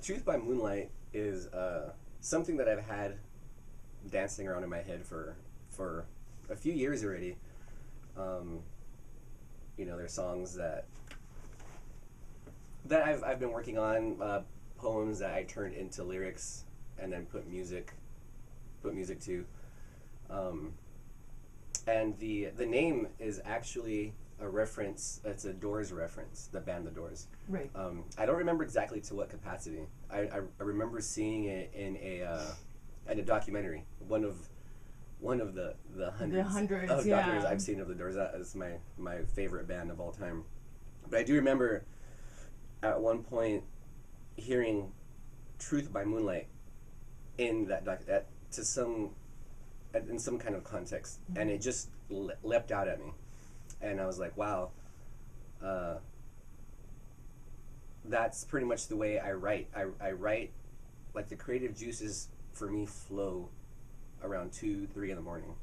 Truth by Moonlight is something that I've had dancing around in my head for a few years already. There's songs that I've been working on, poems that I turned into lyrics and then put music to. And the name is actually a reference. It's a Doors reference, the band The Doors. Right. I don't remember exactly to what capacity. I remember seeing it in a documentary. One of the hundreds of documentaries I've seen of The Doors. That is my favorite band of all time. But I do remember at one point hearing "Truth" by Moonlight in in some kind of context, mm-hmm. and it just leapt out at me, and I was like, wow, that's pretty much the way I write. I write, like, the creative juices for me flow around 2-3 in the morning.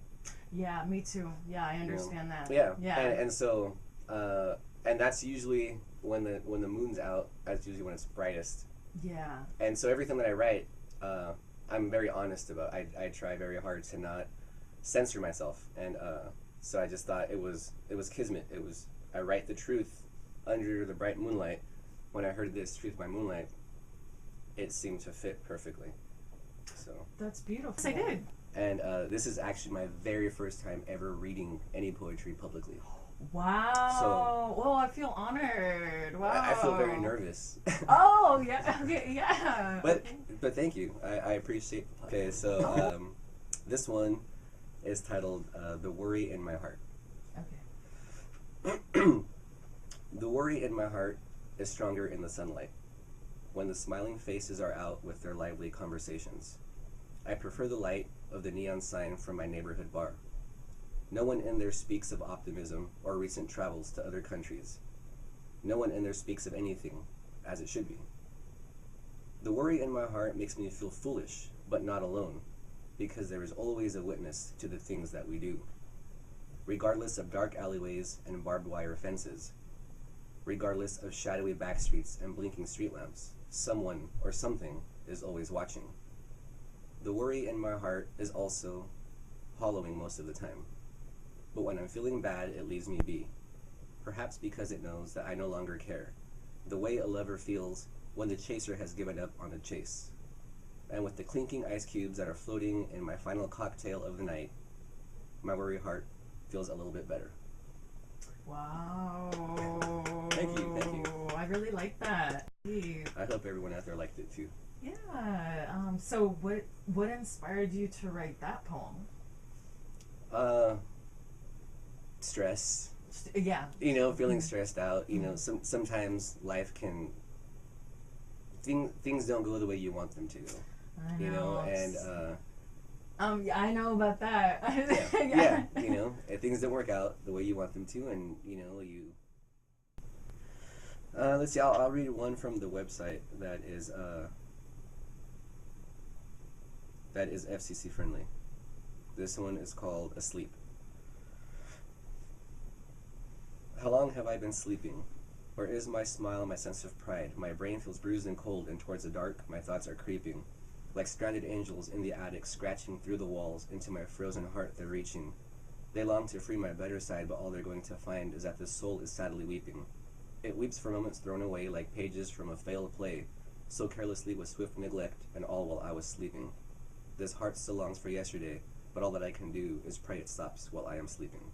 Yeah, me too. Yeah, I understand that. Yeah. Yeah. And so and that's usually when the moon's out. That's usually when it's brightest. Yeah. And so everything that I write, I'm very honest about. I try very hard to not censor myself, and so I just thought it was kismet. I write the truth under the bright moonlight. When I heard this "Truth by Moonlight," it seemed to fit perfectly. So that's beautiful. Yes, I did. And this is actually my very first time ever reading any poetry publicly. Wow. So, well, I feel honored. Wow. I feel very nervous. Oh, yeah. Okay, yeah. But thank you. I appreciate it. Okay, so this one is titled "The Worry in My Heart." Okay. The worry in my heart is stronger in the sunlight, when the smiling faces are out with their lively conversations. I prefer the light of the neon sign from my neighborhood bar. No one in there speaks of optimism or recent travels to other countries. No one in there speaks of anything as it should be. The worry in my heart makes me feel foolish, but not alone, because there is always a witness to the things that we do. Regardless of dark alleyways and barbed wire fences, regardless of shadowy back streets and blinking street lamps, someone or something is always watching. The worry in my heart is also hollowing most of the time. But when I'm feeling bad, it leaves me be. Perhaps because it knows that I no longer care, the way a lover feels when the chaser has given up on the chase. And with the clinking ice cubes that are floating in my final cocktail of the night, my worry heart feels a little bit better. Wow. Thank you. I really like that. I hope everyone out there liked it too. Yeah. So what inspired you to write that poem? Stress. Yeah. Feeling stressed out. Sometimes life can things don't go the way you want them to. I know. And I know about that. yeah. Things don't work out the way you want them to, and you. Let's see. I'll read one from the website that is FCC friendly. This one is called "Asleep." How long have I been sleeping? Where is my smile, my sense of pride? My brain feels bruised and cold, and towards the dark, my thoughts are creeping. Like stranded angels in the attic, scratching through the walls, into my frozen heart they're reaching. They long to free my better side, but all they're going to find is that the soul is sadly weeping. It weeps for moments thrown away like pages from a failed play, so carelessly with swift neglect, and all while I was sleeping. This heart still longs for yesterday, but all that I can do is pray it stops while I am sleeping.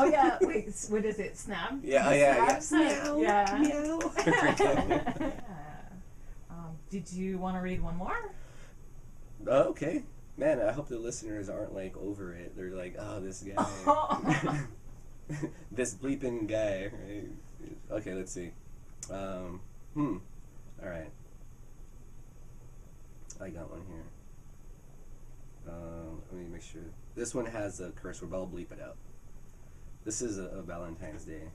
Oh yeah, wait, what is it? Snap? Yeah. Meow. Yeah. Meow. Yeah. Did you want to read one more? Okay. Man, I hope the listeners aren't like over it. They're like, oh, this guy. This bleeping guy. Right? Okay, let's see. Alright. I got one here. Let me make sure. This one has a curse word, but I'll bleep it out. This is a Valentine's Day.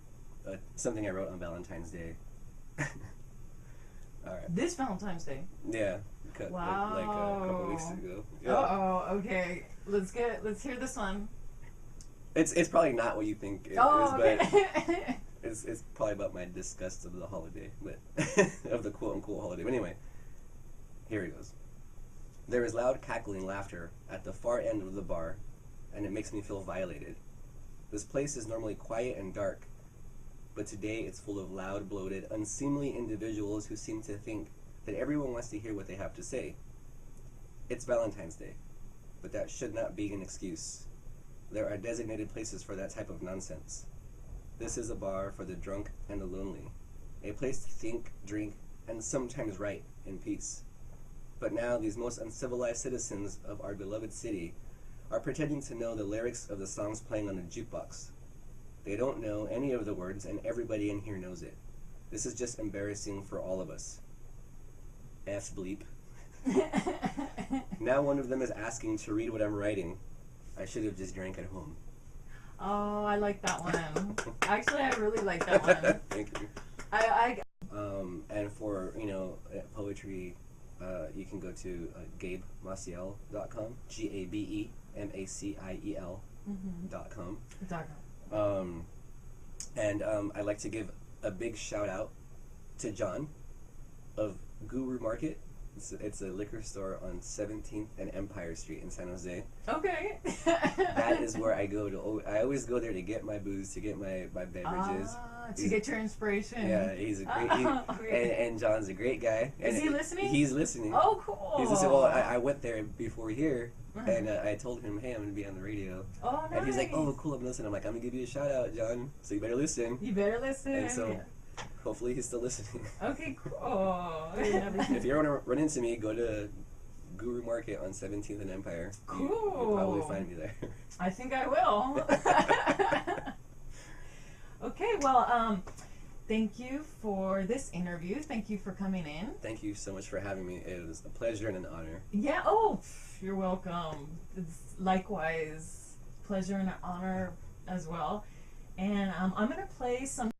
Something I wrote on Valentine's Day. Alright. This Valentine's Day? Yeah. Wow. Like a couple weeks ago. Yeah. Uh-oh, okay. Let's hear this one. It's probably not what you think it is, okay. It's probably about my disgust of the holiday, but of the quote unquote holiday. But anyway, here it goes. There is loud cackling laughter at the far end of the bar, and it makes me feel violated. This place is normally quiet and dark, but today it's full of loud, bloated, unseemly individuals who seem to think that everyone wants to hear what they have to say. It's Valentine's Day, but that should not be an excuse. There are designated places for that type of nonsense. This is a bar for the drunk and the lonely, a place to think, drink, and sometimes write in peace. But now these most uncivilized citizens of our beloved city are pretending to know the lyrics of the songs playing on the jukebox. They don't know any of the words, and everybody in here knows it. This is just embarrassing for all of us. F bleep. Now one of them is asking to read what I'm writing. I should have just drank at home. Oh, I like that one. Actually, I really like that one. Thank you. And for, poetry, you can go to GabeMaciel.com, GABEMACIEL.com. And I'd like to give a big shout out to John of Guru Market. It's a liquor store on 17th and Empire Street in San Jose. Okay. That is where I go to. I always go there to get my booze, to get my beverages. To get your inspiration. Yeah, he's a great. And John's a great guy. Is he listening? He's listening. Oh, cool. He's listening. Well, I went there before here, and I told him, hey, I'm gonna be on the radio. Oh, nice. And he's like, oh, cool, I'm listening. I'm like, I'm gonna give you a shout out, John. So you better listen. You better listen. And so. Hopefully he's still listening. Okay, cool. If you ever want to run into me, go to Guru Market on 17th and Empire. Cool. You'll probably find me there. I think I will. Okay, well, thank you for this interview. Thank you for coming in. Thank you so much for having me. It was a pleasure and an honor. Yeah, oh, you're welcome. It's likewise pleasure and an honor as well. And I'm going to play some